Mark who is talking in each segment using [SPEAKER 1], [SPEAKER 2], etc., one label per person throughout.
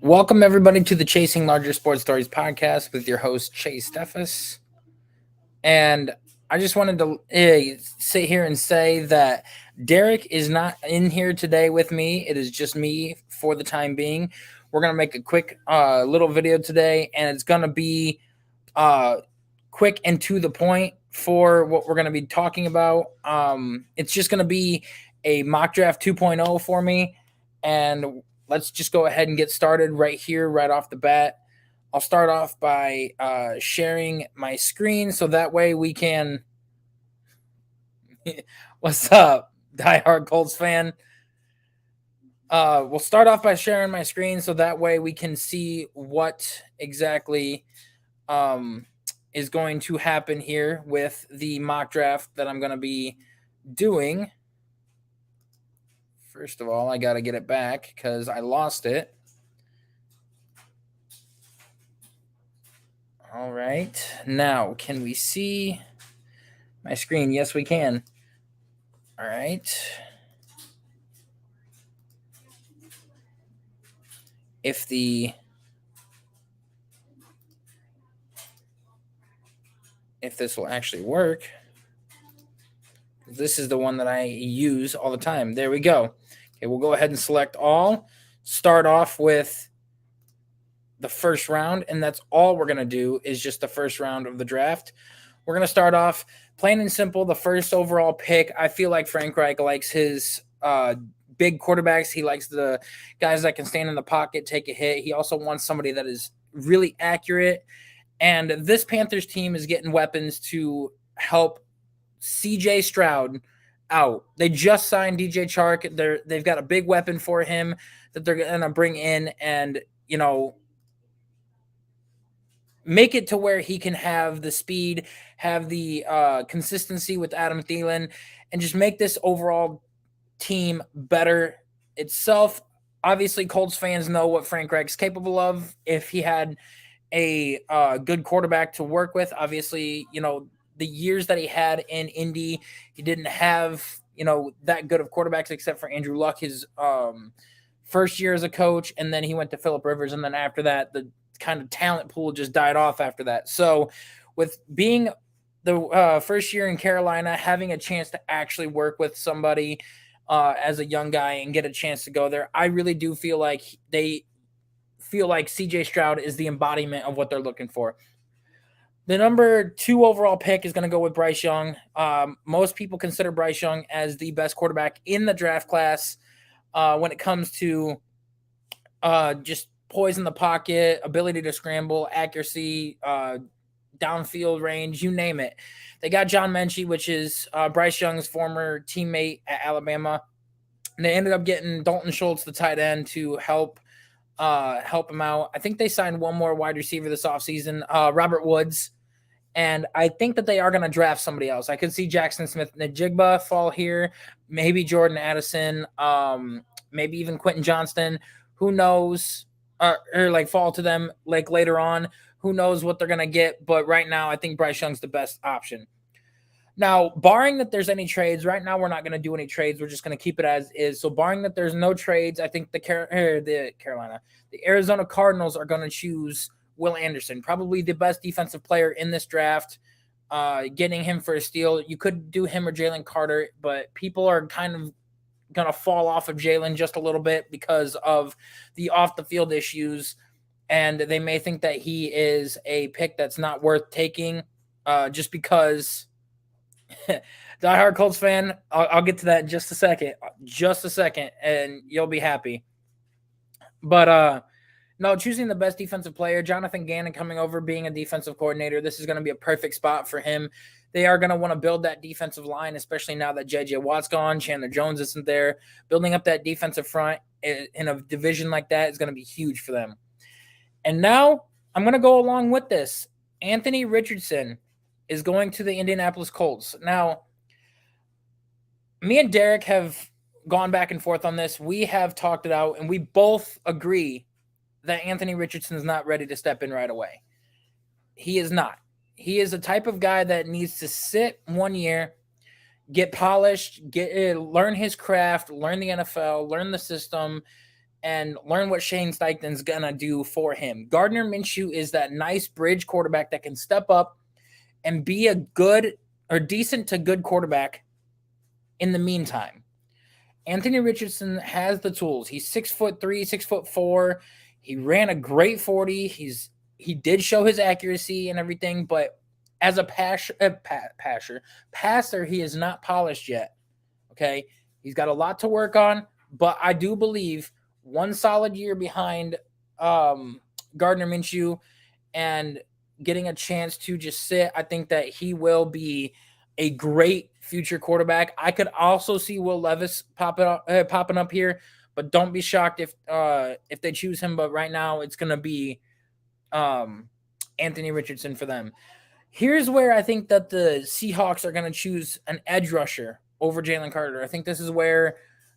[SPEAKER 1] Welcome everybody to the Chasing Larger Sports Stories podcast with your host Chase Steffes. And I just wanted to sit here and say that Derek is not in here today with me. It is just me for the time being. We're gonna make a quick little video today, and it's gonna be uh, quick and to the point for what we're gonna be talking about. It's just gonna be a mock draft 2.0 for me, and let's just go ahead and get started right here, right off the bat. I'll start off by sharing my screen so that way we can. What's up, diehard Colts fan? We'll start off by sharing my screen so that way we can see what exactly um, is going to happen here with the mock draft that I'm going to be doing. First of all, I got to get it back because I lost it. All right. Now, can we see my screen? Yes, we can. All right. If this will actually work. This is the one that I use all the time. There we go. Okay, we'll go ahead and select all. Start off with the first round, and that's all we're going to do is just the first round of the draft. We're going to start off plain and simple, the first overall pick. I feel like Frank Reich likes his big quarterbacks. He likes the guys that can stand in the pocket, take a hit. He also wants somebody that is really accurate. And this Panthers team is getting weapons to help CJ Stroud out. They just signed DJ Chark. They've got a big weapon for him that they're going to bring in and, make it to where he can have the speed, have the consistency with Adam Thielen, and just make this overall team better itself. Obviously, Colts fans know what Frank Reich's capable of if he had a good quarterback to work with. Obviously, the years that he had in Indy, he didn't have, that good of quarterbacks except for Andrew Luck his first year as a coach, and then he went to Phillip Rivers, and then after that, the kind of talent pool just died off after that. So, with being the first year in Carolina, having a chance to actually work with somebody as a young guy and get a chance to go there, I really do feel like they feel like CJ Stroud is the embodiment of what they're looking for. The number 2 overall pick is going to go with Bryce Young. Most people consider Bryce Young as the best quarterback in the draft class when it comes to just poise in the pocket, ability to scramble, accuracy, downfield range, you name it. They got John Mechie, which is Bryce Young's former teammate at Alabama. And they ended up getting Dalton Schultz, the tight end, to help him out. I think they signed one more wide receiver this offseason, Robert Woods. And I think that they are going to draft somebody else. I could see Jackson Smith-Njigba fall here, maybe Jordan Addison, maybe even Quentin Johnston. Who knows? Or like fall to them like later on. Who knows what they're going to get? But right now, I think Bryce Young's the best option. Now, barring that there's any trades, right now we're not going to do any trades. We're just going to keep it as is. So, barring that there's no trades, I think the Arizona Cardinals are going to choose Will Anderson, probably the best defensive player in this draft. Getting him for a steal, you could do him or Jalen Carter, but people are kind of going to fall off of Jalen just a little bit because of the off the field issues, and they may think that he is a pick that's not worth taking, just because. Diehard Colts fan, I'll get to that in just a second, and you'll be happy. But no, choosing the best defensive player, Jonathan Gannon coming over, being a defensive coordinator, this is going to be a perfect spot for him. They are going to want to build that defensive line, especially now that J.J. Watt's gone, Chandler Jones isn't there. Building up that defensive front in a division like that is going to be huge for them. And now I'm going to go along with this. Anthony Richardson is going to the Indianapolis Colts. Now, me and Derek have gone back and forth on this. We have talked it out, and we both agree that Anthony Richardson is not ready to step in right away. He is not. He is the type of guy that needs to sit 1 year, get polished, learn his craft, learn the NFL, learn the system, and learn what Shane Steichen's going to do for him. Gardner Minshew is that nice bridge quarterback that can step up and be a good or decent to good quarterback in the meantime. Anthony Richardson has the tools. He's 6'3", 6'4". He ran a great 40. He did show his accuracy and everything, but as a passer, he is not polished yet. Okay, he's got a lot to work on, but I do believe one solid year behind Gardner Minshew and getting a chance to just sit, I think that he will be a great future quarterback. I could also see Will Levis popping up here, but don't be shocked if they choose him. But right now, it's going to be Anthony Richardson for them. Here's where I think that the Seahawks are going to choose an edge rusher over Jalen Carter. I think this is where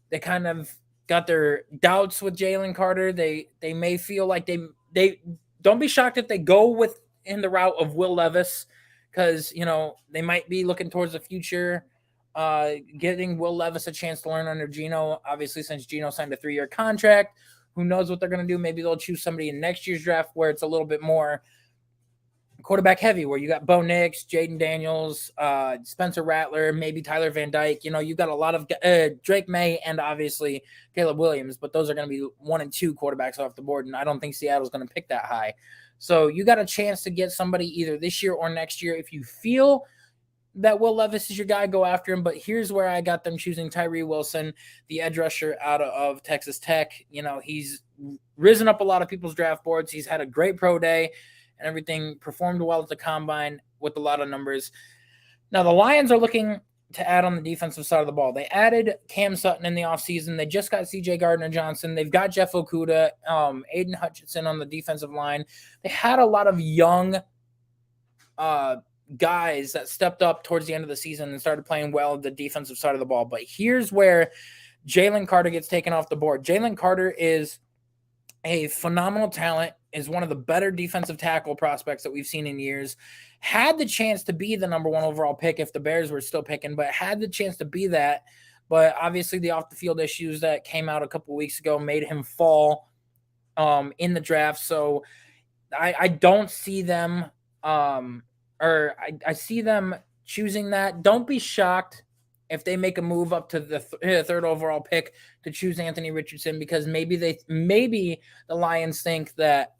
[SPEAKER 1] they kind of got their doubts with Jalen Carter. They may feel like they don't be shocked if they go with in the route of Will Levis, because they might be looking towards the future, getting Will Levis a chance to learn under Geno. Obviously, since Geno signed a 3-year contract, who knows what they're going to do? Maybe they'll choose somebody in next year's draft where it's a little bit more quarterback heavy, where you got Bo Nix, Jaden Daniels, Spencer Rattler, maybe Tyler Van Dyke. You got a lot of Drake May and obviously Caleb Williams, but those are going to be 1 and 2 quarterbacks off the board, and I don't think Seattle's going to pick that high. So you got a chance to get somebody either this year or next year. If you feel that Will Levis is your guy, go after him. But here's where I got them choosing Tyree Wilson, the edge rusher out of Texas Tech. He's risen up a lot of people's draft boards. He's had a great pro day and everything, performed well at the combine with a lot of numbers. Now, the Lions are looking to add on the defensive side of the ball. They added Cam Sutton in the offseason. They just got C.J. Gardner-Johnson. They've got Jeff Okudah, Aiden Hutchinson on the defensive line. They had a lot of young guys that stepped up towards the end of the season and started playing well the defensive side of the ball. But here's where Jalen Carter gets taken off the board. Jalen Carter is a phenomenal talent, is one of the better defensive tackle prospects that we've seen in years. Had the chance to be the number 1 overall pick if the Bears were still picking, but had the chance to be that. But obviously the off-the-field issues that came out a couple weeks ago made him fall in the draft. So I don't see them I see them choosing that. Don't be shocked if they make a move up to the 3rd overall pick to choose Anthony Richardson, because maybe the Lions think that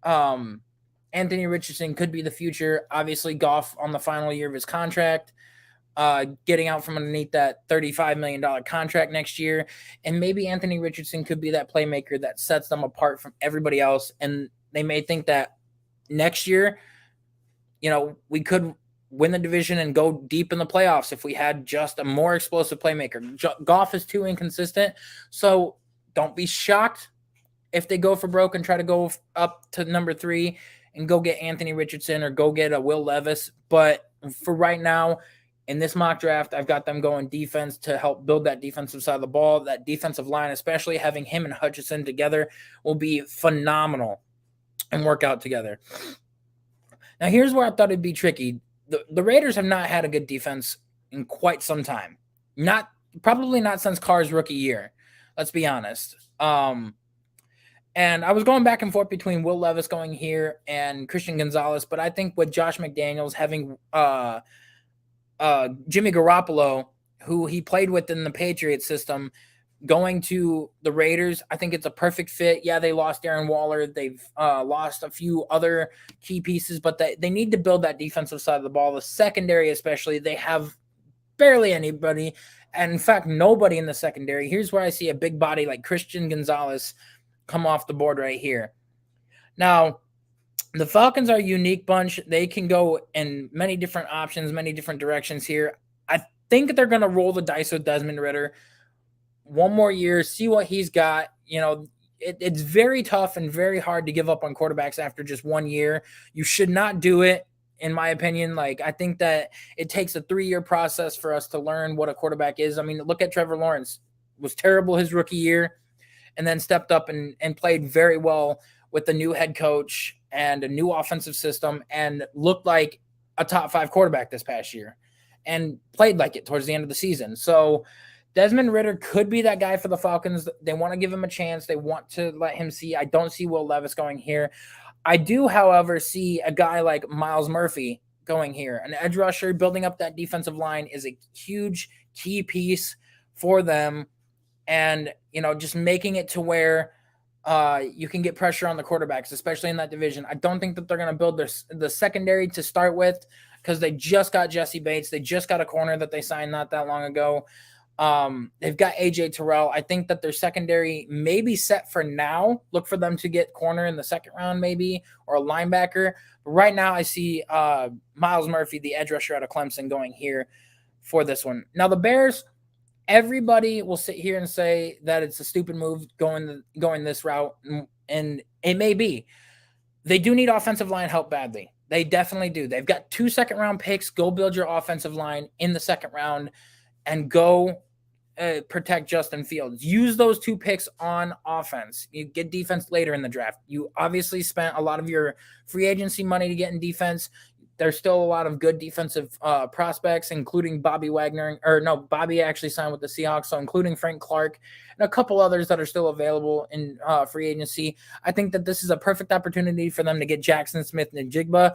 [SPEAKER 1] Anthony Richardson could be the future. Obviously, Goff on the final year of his contract, getting out from underneath that $35 million contract next year. And maybe Anthony Richardson could be that playmaker that sets them apart from everybody else. And they may think that next year, we could win the division and go deep in the playoffs if we had just a more explosive playmaker. Goff is too inconsistent, so don't be shocked if they go for broke and try to go up to number 3 and go get Anthony Richardson or go get a Will Levis. But for right now, in this mock draft, I've got them going defense to help build that defensive side of the ball. That defensive line, especially having him and Hutchinson together, will be phenomenal and work out together. Now, here's where I thought it'd be tricky. The Raiders have not had a good defense in quite some time. Probably not since Carr's rookie year. Let's be honest. And I was going back and forth between Will Levis going here and Christian Gonzalez, but I think with Josh McDaniels having Jimmy Garoppolo, who he played with in the Patriots system, going to the Raiders, I think it's a perfect fit. Yeah, they lost Darren Waller. They've lost a few other key pieces, but they need to build that defensive side of the ball. The secondary especially, they have barely anybody, and in fact, nobody in the secondary. Here's where I see a big body like Christian Gonzalez come off the board right here. Now, the Falcons are a unique bunch. They can go in many different options, many different directions here. I think they're going to roll the dice with Desmond Ridder. One more year, see what he's got. It's very tough and very hard to give up on quarterbacks after just 1 year. You should not do it, in my opinion. I think that it takes a 3-year process for us to learn what a quarterback is. I mean, look at Trevor Lawrence. Was terrible his rookie year and then stepped up and played very well with the new head coach and a new offensive system and looked like a top 5 quarterback this past year and played like it towards the end of the season. So Desmond Ridder could be that guy for the Falcons. They want to give him a chance. They want to let him see. I don't see Will Levis going here. I do, however, see a guy like Myles Murphy going here. An edge rusher building up that defensive line is a huge key piece for them. And, just making it to where you can get pressure on the quarterbacks, especially in that division. I don't think that they're going to build the secondary to start with because they just got Jesse Bates. They just got a corner that they signed not that long ago. They've got AJ Terrell. I think that their secondary may be set for now. Look for them to get corner in the second round, maybe, or a linebacker. But right now, I see Myles Murphy, the edge rusher out of Clemson, going here for this one. Now, the Bears, everybody will sit here and say that it's a stupid move going this route, and it may be. They do need offensive line help badly. They definitely do. They've got 2 second-round picks. Go build your offensive line in the second round and go protect Justin Fields. Use those 2 picks on offense. You get defense later in the draft. You obviously spent a lot of your free agency money to get in defense. There's still a lot of good defensive prospects, including Bobby Wagner. Bobby actually signed with the Seahawks, so including Frank Clark and a couple others that are still available in free agency. I think that this is a perfect opportunity for them to get Jackson Smith-Njigba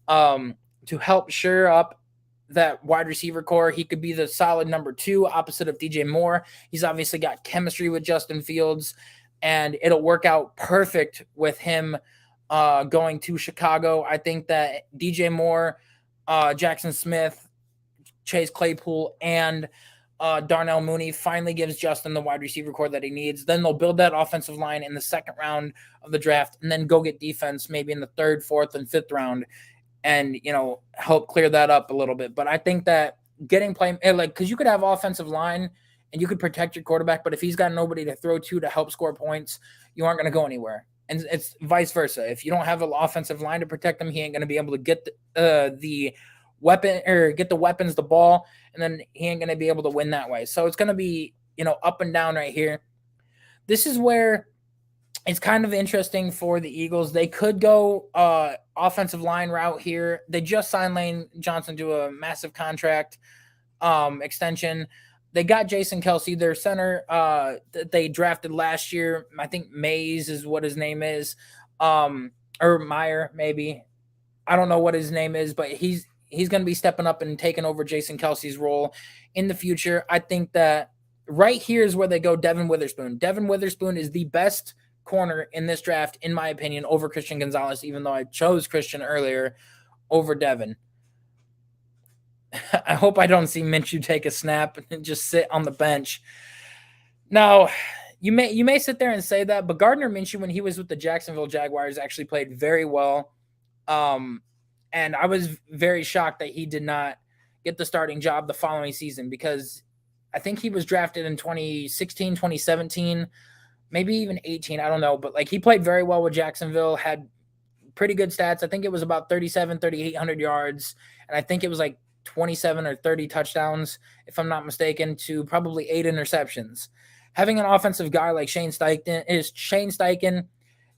[SPEAKER 1] to help shore up that wide receiver core. He could be the solid number 2 opposite of DJ Moore. He's obviously got chemistry with Justin Fields, and it'll work out perfect with him going to Chicago. I think that DJ Moore, Jackson Smith, Chase Claypool, and Darnell Mooney finally gives Justin the wide receiver core that he needs. Then they'll build that offensive line in the second round of the draft and then go get defense maybe in the 3rd, 4th, and 5th round and, help clear that up a little bit. But I think that getting play, because you could have offensive line and you could protect your quarterback, but if he's got nobody to throw to help score points, you aren't going to go anywhere. And it's vice versa. If you don't have an offensive line to protect him, he ain't going to be able to get the weapon or get the weapons, the ball, and then he ain't going to be able to win that way. So it's going to be, up and down right here. This is where it's kind of interesting for the Eagles. They could go offensive line route here. They just signed Lane Johnson to a massive contract extension. They got Jason Kelce, their center that they drafted last year. I think Mays is what his name is, or Meyer maybe. I don't know what his name is, but he's going to be stepping up and taking over Jason Kelce's role in the future. I think that right here is where they go Devin Witherspoon. Devin Witherspoon is the best corner in this draft, in my opinion, over Christian Gonzalez, even though I chose Christian earlier over Devin. I hope I don't see Minshew take a snap and just sit on the bench. Now, you may sit there and say that, but Gardner Minshew, when he was with the Jacksonville Jaguars, actually played very well. And I was very shocked that he did not get the starting job the following season because I think he was drafted in 2016, 2017, maybe even 18. I don't know. But he played very well with Jacksonville, had pretty good stats. I think it was about 3,800 yards. And I think it was 27 or 30 touchdowns, if I'm not mistaken, to probably 8 interceptions. Having an offensive guy like Shane Steichen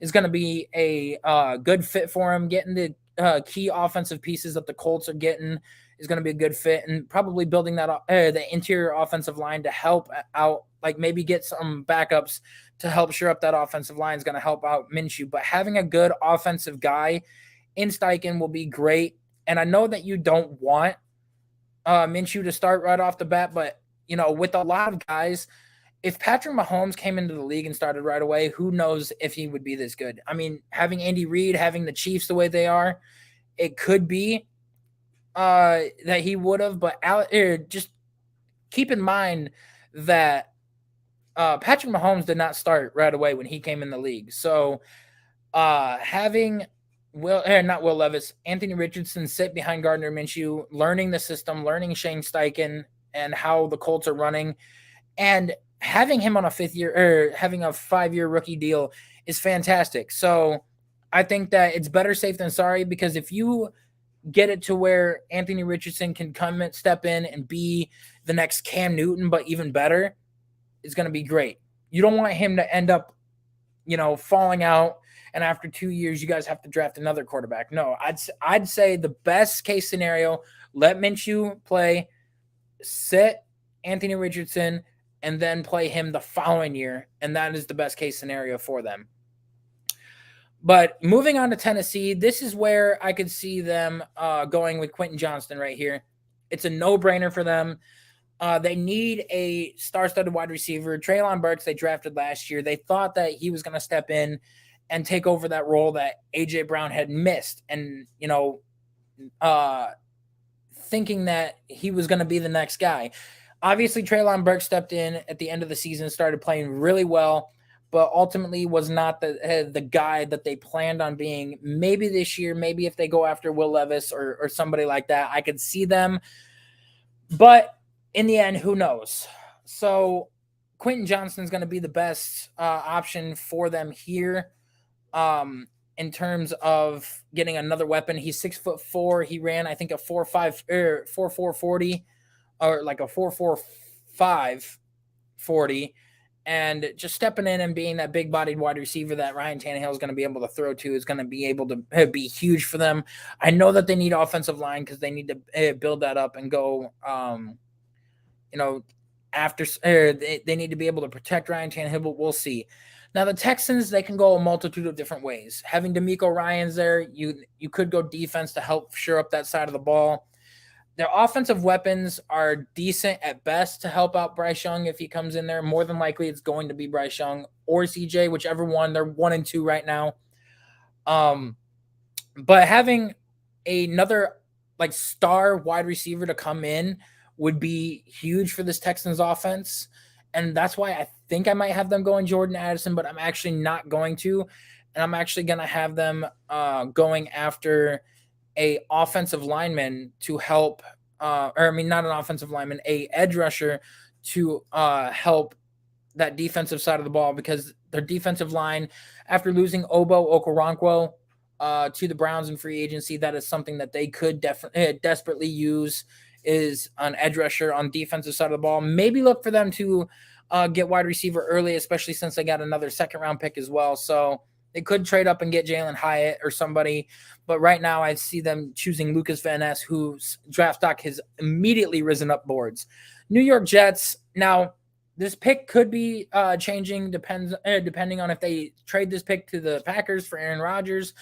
[SPEAKER 1] is going to be a good fit for him. Getting the key offensive pieces that the Colts are getting is going to be a good fit, and probably building that the interior offensive line to help out, maybe get some backups to help shore up that offensive line is going to help out Minshew. But having a good offensive guy in Steichen will be great. And I know that you don't want Minshew to start right off the bat, but with a lot of guys, if Patrick Mahomes came into the league and started right away, who knows if he would be this good? I mean, having Andy Reid, having the Chiefs the way they are, it could be that he would have, but just keep in mind that Patrick Mahomes did not start right away when he came in the league. So having not Will Levis, Anthony Richardson sit behind Gardner Minshew, learning the system, learning Shane Steichen and how the Colts are running, and having him on a 5-year rookie deal is fantastic. So I think that it's better safe than sorry, because if you get it to where Anthony Richardson can step in and be the next Cam Newton, but even better, it's going to be great. You don't want him to end up, falling out, and after 2 years, you guys have to draft another quarterback. No, I'd say the best case scenario, let Minshew play, sit Anthony Richardson, and then play him the following year, and that is the best case scenario for them. But moving on to Tennessee, this is where I could see them going with Quentin Johnston right here. It's a no-brainer for them. They need a star-studded wide receiver. Treylon Burks, they drafted last year. They thought that he was going to step in and take over that role that A.J. Brown had missed. And, thinking that he was going to be the next guy. Obviously, Treylon Burks stepped in at the end of the season, started playing really well, but ultimately was not the guy that they planned on being. Maybe this year, maybe if they go after Will Levis or somebody like that, I could see them. But in the end, who knows? So Quentin Johnston is going to be the best option for them here. In terms of getting another weapon. He's 6'4". He ran, I think, a 4.5 or 4.4 40, or like a 4.45 40. And just stepping in and being that big-bodied wide receiver that Ryan Tannehill is going to be able to throw to is going to be able to be huge for them. I know that they need offensive line because they need to build that up and go, after they need to be able to protect Ryan Tannehill, but we'll see. Now, the Texans, they can go a multitude of different ways. Having DeMeco Ryans there, you could go defense to help shore up that side of the ball. Their offensive weapons are decent at best to help out Bryce Young if he comes in there. More than likely, it's going to be Bryce Young or CJ, whichever one. They're 1 and 2 right now. But having another star wide receiver to come in would be huge for this Texans offense. And that's why I think I might have them going Jordan Addison, but I'm actually not going to. And I'm actually going to have them going after a offensive lineman to help, not an offensive lineman, a edge rusher to help that defensive side of the ball, because their defensive line, after losing Obo Okoronkwo to the Browns in free agency, that is something that they could desperately use, is an edge rusher on defensive side of the ball. Maybe look for them to get wide receiver early, especially since they got another second-round pick as well. So they could trade up and get Jalen Hyatt or somebody. But right now I see them choosing Lucas Van Ness, whose draft stock has immediately risen up boards. New York Jets. Now, this pick could be changing depending on if they trade this pick to the Packers for Aaron Rodgers.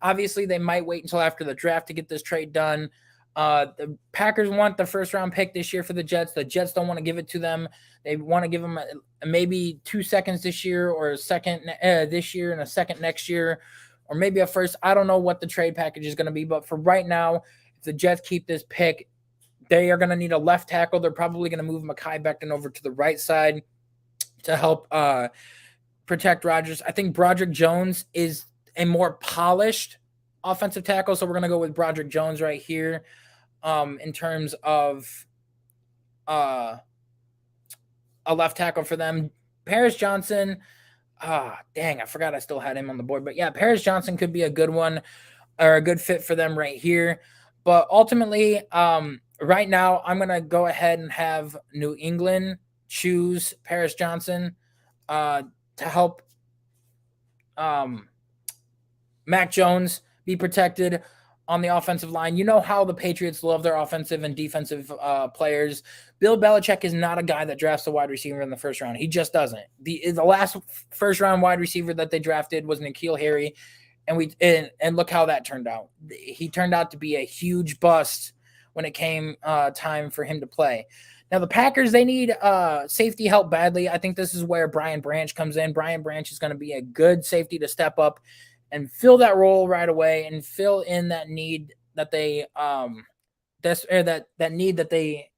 [SPEAKER 1] Obviously, they might wait until after the draft to get this trade done. The Packers want the first-round pick this year for the Jets. The Jets don't want to give it to them. They want to give them maybe 2 seconds this year, or a second this year and a second next year, or maybe a first. I don't know what the trade package is going to be, but for right now, if the Jets keep this pick, they are going to need a left tackle. They're probably going to move Mekhi Becton over to the right side to help protect Rodgers. I think Broderick Jones is a more polished offensive tackle, so we're going to go with Broderick Jones right here in terms of a left tackle for them. Paris Johnson, I forgot I still had him on the board. But yeah, Paris Johnson could be a good one, or a good fit for them right here. But ultimately, right now, I'm going to go ahead and have New England choose Paris Johnson to help Mac Jones be protected on the offensive line. You know how the Patriots love their offensive and defensive players. Bill Belichick is not a guy that drafts a wide receiver in the first round. He just doesn't. The last first-round wide receiver that they drafted was N'Keal Harry, and look how that turned out. He turned out to be a huge bust when it came time for him to play. Now, the Packers, they need safety help badly. I think this is where Brian Branch comes in. Brian Branch is going to be a good safety to step up and fill that role right away, and fill in that need that they that need that they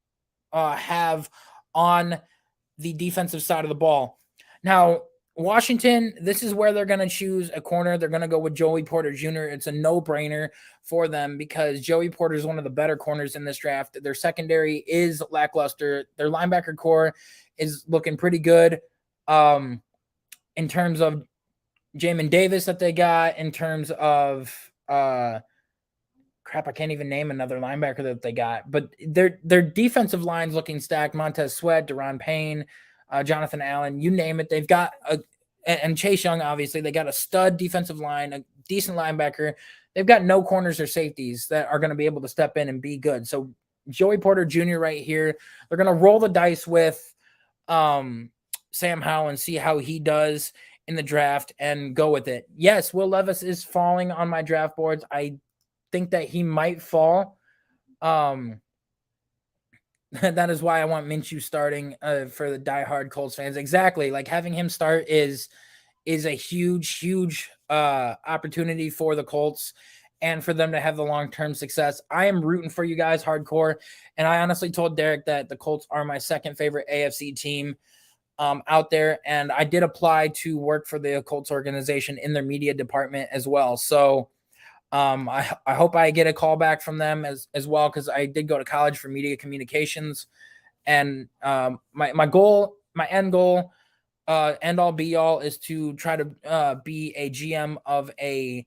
[SPEAKER 1] have on the defensive side of the ball. Now, Washington, this is where they're going to choose a corner. They're going to go with Joey Porter Jr. It's a no-brainer for them because Joey Porter is one of the better corners in this draft. Their secondary is lackluster. Their linebacker core is looking pretty good in terms of Jamin Davis that they got, in terms of I can't even name another linebacker that they got, but their defensive line's looking stacked. Montez Sweat, Deron Payne, Jonathan Allen, you name it. They've got and Chase Young, obviously. They got a stud defensive line, a decent linebacker. They've got no corners or safeties that are going to be able to step in and be good. So Joey Porter Jr. right here, they're going to roll the dice with um, Sam Howell and see how he does in the draft and go with it. Yes, Will Levis is falling on my draft boards. I think that he might fall. That is why I want Minshew starting for the diehard Colts fans. Exactly. Like having him start is a huge opportunity for the Colts and for them to have the long-term success. I am rooting for you guys hardcore. And I honestly told Derek that the Colts are my second favorite AFC team out there. And I did apply to work for the Colts organization in their media department as well. So I hope I get a call back from them as well, because I did go to college for media communications. And my goal, my end goal, end all be all is to try to be a GM of a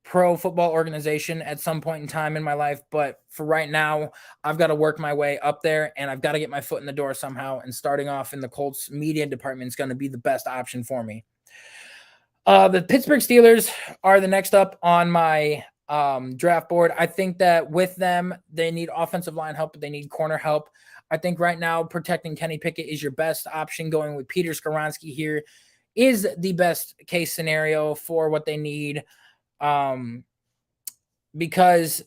[SPEAKER 1] pro football organization at some point in time in my life. But for right now, I've got to work my way up there and I've got to get my foot in the door somehow. And starting off in the Colts media department is going to be the best option for me. The Pittsburgh Steelers are the next up on my draft board. I think that with them, they need offensive line help, but they need corner help. I think right now protecting Kenny Pickett is your best option. Going with Peter Skoronski here is the best case scenario for what they need, because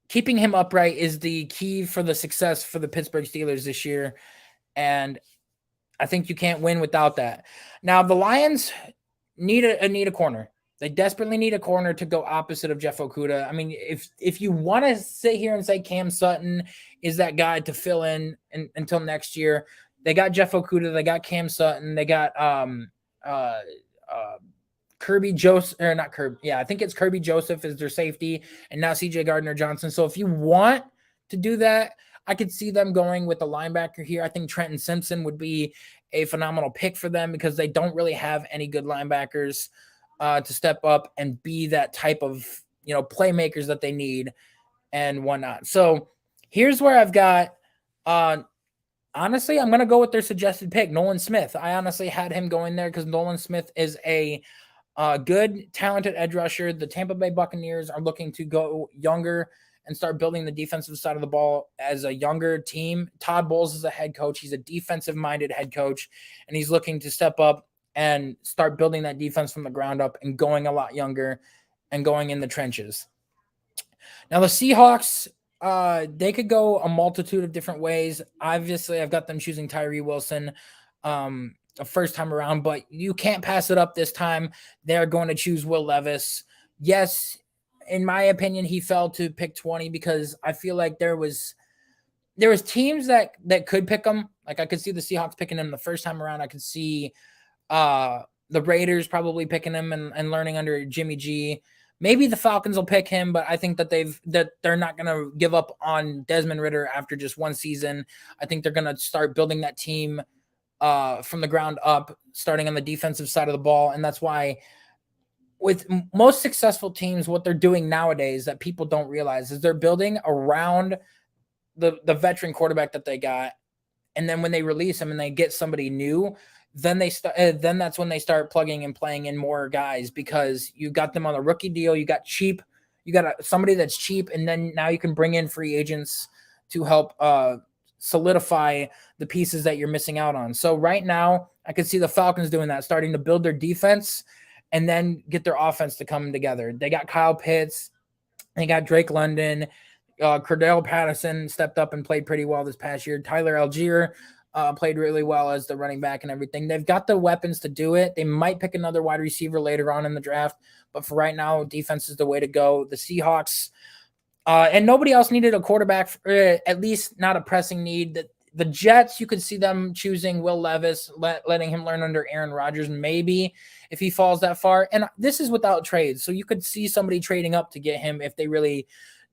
[SPEAKER 1] keeping him upright is the key for the success for the Pittsburgh Steelers this year. And I think you can't win without that. Now, the Lions need a corner. They desperately need a corner to go opposite of Jeff Okudah. I mean, if you want to sit here and say Cam Sutton is that guy to fill in until next year, they got Jeff Okudah, they got Cam Sutton, they got Kirby Joseph, or not Kirby. Yeah, I think it's Kirby Joseph is their safety, and now CJ Gardner-Johnson. So if you want to do that, I could see them going with the linebacker here. I think Trenton Simpson would be a phenomenal pick for them because they don't really have any good linebackers to step up and be that type of, playmakers that they need and whatnot. So here's where I've got, honestly, I'm going to go with their suggested pick, Nolan Smith. I honestly had him going there because Nolan Smith is a good, talented edge rusher. The Tampa Bay Buccaneers are looking to go younger and start building the defensive side of the ball as a younger team. Todd Bowles is a head coach. He's a defensive-minded head coach, and he's looking to step up and start building that defense from the ground up and going a lot younger and going in the trenches. Now, the Seahawks, they could go a multitude of different ways. Obviously, I've got them choosing Tyree Wilson a first time around, but you can't pass it up this time. They're going to choose Will Levis. Yes, in my opinion, he fell to pick 20 because I feel like there was teams that could pick him. Like I could see the Seahawks picking him the first time around. I could see the Raiders probably picking him and learning under Jimmy G. Maybe the Falcons will pick him, but I think that they're not going to give up on Desmond Ridder after just one season. I think they're going to start building that team from the ground up, starting on the defensive side of the ball. And that's why with most successful teams, what they're doing nowadays that people don't realize is they're building around the veteran quarterback that they got. And then when they release him and they get somebody new, then that's when they start plugging and playing in more guys because you got them on a rookie deal. You got somebody that's cheap. And then now you can bring in free agents to help solidify the pieces that you're missing out on. So right now I could see the Falcons doing that, starting to build their defense and then get their offense to come together. They got Kyle Pitts. They got Drake London. Cordell Patterson stepped up and played pretty well this past year. Tyler Algier played really well as the running back and everything. They've got the weapons to do it. They might pick another wide receiver later on in the draft, but for right now, defense is the way to go. The Seahawks, and nobody else needed a quarterback, at least not a pressing need. The Jets, you could see them choosing Will Levis, letting him learn under Aaron Rodgers, maybe if he falls that far. And this is without trades, so you could see somebody trading up to get him if they really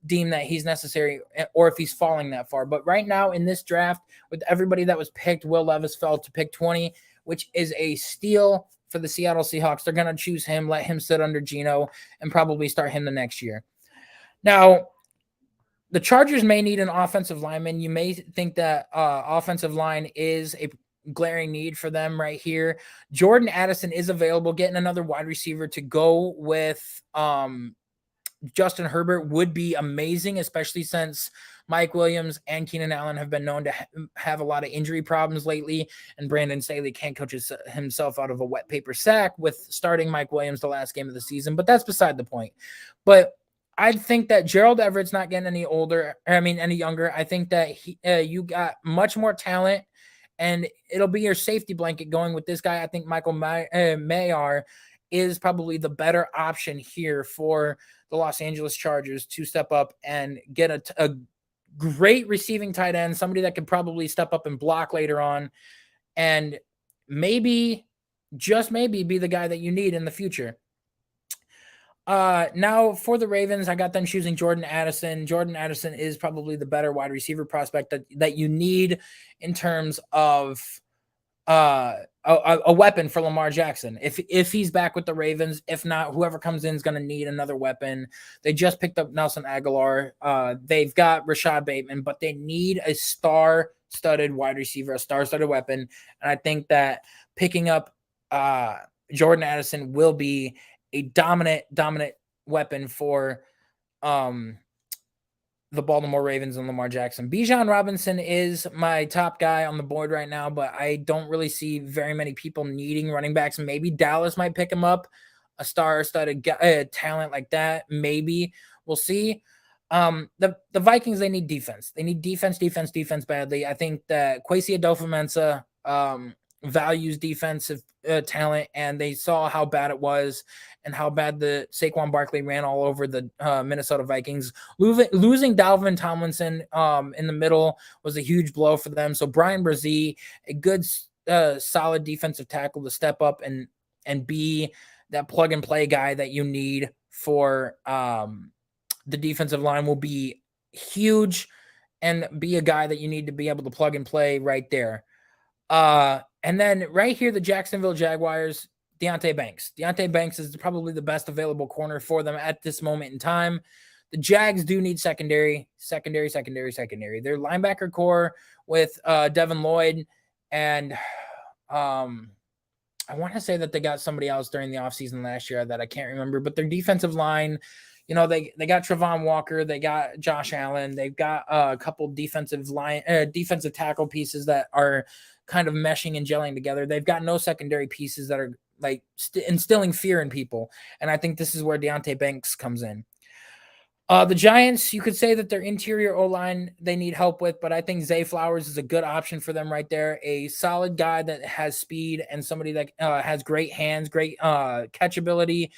[SPEAKER 1] deem that he's necessary or if he's falling that far. But right now in this draft, with everybody that was picked, Will Levis fell to pick 20, which is a steal for the Seattle Seahawks. They're going to choose him, let him sit under Geno, and probably start him the next year. Now, the Chargers may need an offensive lineman. You may think that offensive line is a glaring need for them right here. Jordan Addison is available, getting another wide receiver to go with Justin Herbert would be amazing, especially since Mike Williams and Keenan Allen have been known to have a lot of injury problems lately, and Brandon Staley can't coach himself out of a wet paper sack with starting Mike Williams the last game of the season, but that's beside the point. But I think that Gerald Everett's not getting any older. Any younger. I think that you got much more talent, and it'll be your safety blanket going with this guy. I think Michael Mayer is probably the better option here for the Los Angeles Chargers to step up and get a great receiving tight end, somebody that could probably step up and block later on, and maybe, just maybe, be the guy that you need in the future. Now for the Ravens, I got them choosing Jordan Addison. Jordan Addison is probably the better wide receiver prospect that you need in terms of a weapon for Lamar Jackson. If he's back with the Ravens, if not, whoever comes in is going to need another weapon. They just picked up Nelson Aguilar. They've got Rashad Bateman, but they need a star-studded wide receiver, a star-studded weapon. And I think that picking up Jordan Addison will be a dominant weapon for the Baltimore Ravens and Lamar Jackson. Bijan Robinson is my top guy on the board right now, but I don't really see very many people needing running backs. Maybe Dallas might pick him up, a star-studded talent like that. Maybe we'll see. The Vikings, they need defense. They need defense badly. I think that Kwesi Adofo-Mensah values defensive talent, and they saw how bad it was and how bad the Saquon Barkley ran all over the Minnesota Vikings. Losing Dalvin Tomlinson in the middle was a huge blow for them. So Brian Brzee, a good solid defensive tackle to step up and be that plug and play guy that you need for the defensive line, will be huge and be a guy that you need to be able to plug and play right there. And then right here, the Jacksonville Jaguars, Deonte Banks. Deonte Banks is probably the best available corner for them at this moment in time. The Jags do need secondary. Their linebacker core with Devin Lloyd, and I want to say that they got somebody else during the offseason last year that I can't remember, but their defensive line, they got Travon Walker, they got Josh Allen, they've got a couple defensive tackle pieces that are kind of meshing and gelling together. They've got no secondary pieces that are like instilling fear in people, and I think this is where Deonte Banks comes in. The Giants, you could say that their interior O-line they need help with, but I think Zay Flowers is a good option for them right there. A solid guy that has speed and somebody that has great hands, great catchability,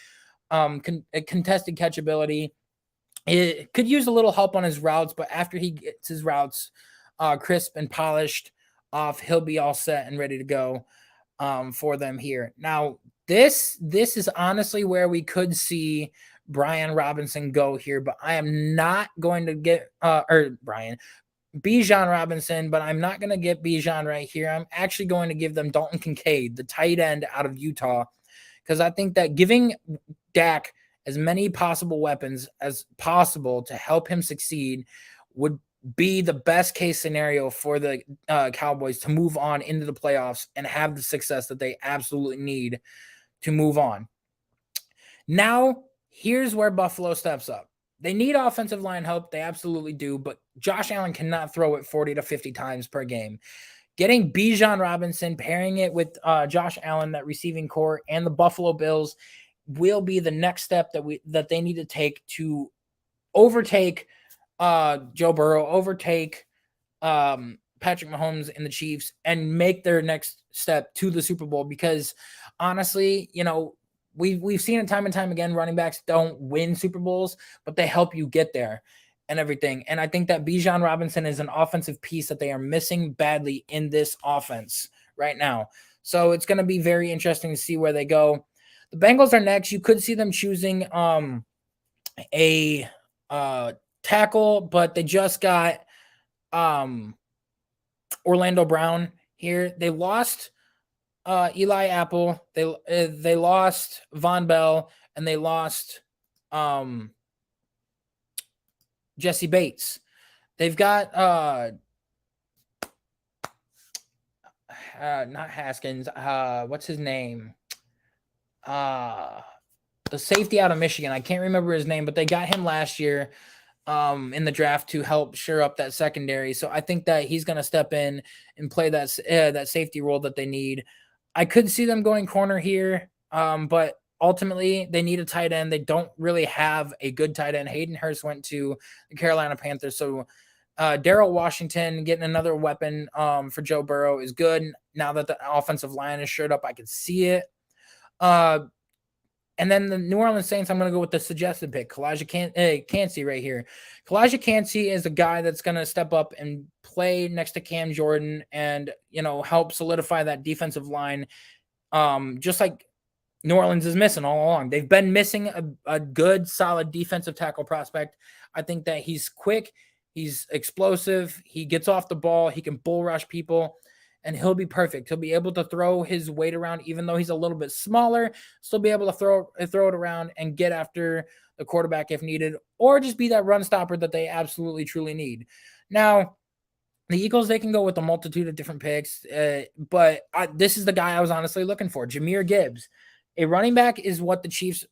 [SPEAKER 1] contested catchability. It could use a little help on his routes, but after he gets his routes crisp and polished off, he'll be all set and ready to go for them here. Now, this is honestly where we could see Brian Robinson go here, but I am not going to get Bijan Robinson, but I'm not going to get Bijan right here. I'm actually going to give them Dalton Kincaid, the tight end out of Utah, because I think that giving Dak as many possible weapons as possible to help him succeed would be the best case scenario for the Cowboys to move on into the playoffs and have the success that they absolutely need to move on. Now, here's where Buffalo steps up. They need offensive line help. They absolutely do, but Josh Allen cannot throw it 40 to 50 times per game. Getting Bijan Robinson, pairing it with Josh Allen, that receiving core, and the Buffalo Bills will be the next step that they need to take to overtake Joe Burrow, overtake Patrick Mahomes and the Chiefs, and make their next step to the Super Bowl. Because honestly, we've seen it time and time again, running backs don't win Super Bowls, but they help you get there and everything. And I think that Bijan Robinson is an offensive piece that they are missing badly in this offense right now. So it's going to be very interesting to see where they go. The Bengals are next. You could see them choosing a tackle, but they just got Orlando Brown here. They lost Eli Apple. They lost Von Bell, and they lost Jesse Bates. They've got not Haskins. What's his name? the safety out of Michigan. I can't remember his name, but they got him last year in the draft to help shore up that secondary. So I think that he's going to step in and play that safety role that they need. I could see them going corner here, but ultimately they need a tight end. They don't really have a good tight end. Hayden Hurst went to the Carolina Panthers, so Darrell Washington getting another weapon for Joe Burrow is good. Now that the offensive line is shored up, I can see it. And then the New Orleans Saints, I'm going to go with the suggested pick, Calijah Kancey right here. Calijah Kancey is a guy that's going to step up and play next to Cam Jordan and, help solidify that defensive line, just like New Orleans is missing all along. They've been missing a good, solid defensive tackle prospect. I think that he's quick, he's explosive, he gets off the ball, he can bull rush people, and he'll be perfect. He'll be able to throw his weight around, even though he's a little bit smaller, still be able to throw it around and get after the quarterback if needed, or just be that run stopper that they absolutely, truly need. Now, the Eagles, they can go with a multitude of different picks, but this is the guy I was honestly looking for, Jahmyr Gibbs. A running back is what the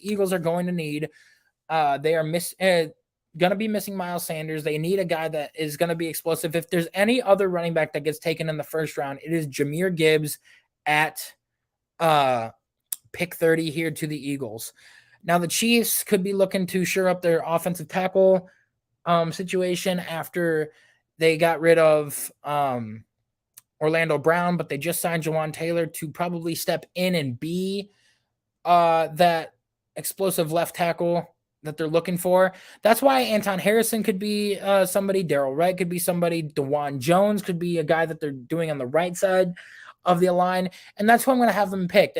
[SPEAKER 1] Eagles are going to need. They are going to be missing Miles Sanders. They need a guy that is going to be explosive. If there's any other running back that gets taken in the first round, it is Jahmyr Gibbs at pick 30 here to the Eagles. Now, the Chiefs could be looking to shore up their offensive tackle situation after they got rid of Orlando Brown, but they just signed Jawan Taylor to probably step in and be that explosive left tackle that they're looking for. That's why Anton Harrison could be somebody, Darrell Wright could be somebody, DeJuan Jones could be a guy that they're doing on the right side of the line, and that's who I'm going to have them pick.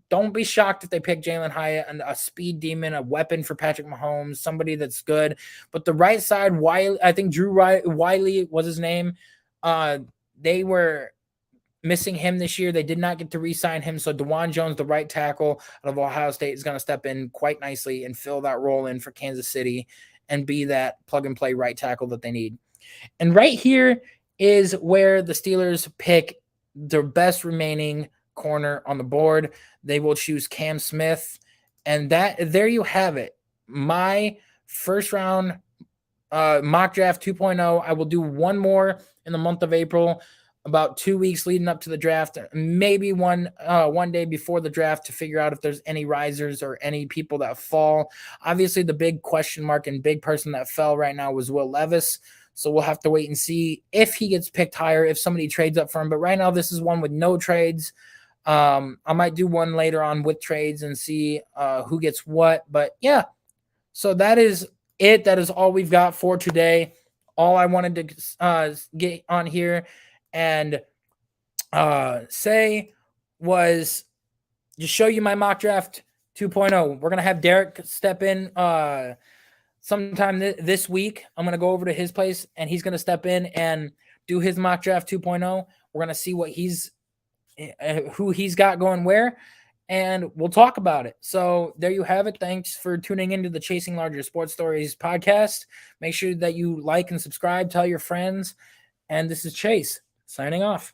[SPEAKER 1] Don't be shocked if they pick Jalen Hyatt, and a speed demon, a weapon for Patrick Mahomes, somebody that's good. But the right side, I think Drew Wiley was his name. They were missing him this year. They did not get to re-sign him. So DeJuan Jones, the right tackle out of Ohio State, is going to step in quite nicely and fill that role in for Kansas City and be that plug-and-play right tackle that they need. And right here is where the Steelers pick their best remaining corner on the board. They will choose Cam Smith. And there you have it. My first round mock draft 2.0. I will do one more in the month of April, about 2 weeks leading up to the draft, maybe one day before the draft, to figure out if there's any risers or any people that fall. Obviously, the big question mark and big person that fell right now was Will Levis. So we'll have to wait and see if he gets picked higher, if somebody trades up for him. But right now, this is one with no trades. I might do one later on with trades and see who gets what. But yeah, so that is it. That is all we've got for today. All I wanted to get on here and say was just show you my mock draft 2.0. We're going to have Derek step in sometime this week. I'm going to go over to his place, and he's going to step in and do his mock draft 2.0. We're going to see what who he's got going where, and we'll talk about it. So there you have it. Thanks for tuning into the Chasing Larger Sports Stories podcast. Make sure that you like and subscribe, tell your friends, and this is Chase signing off.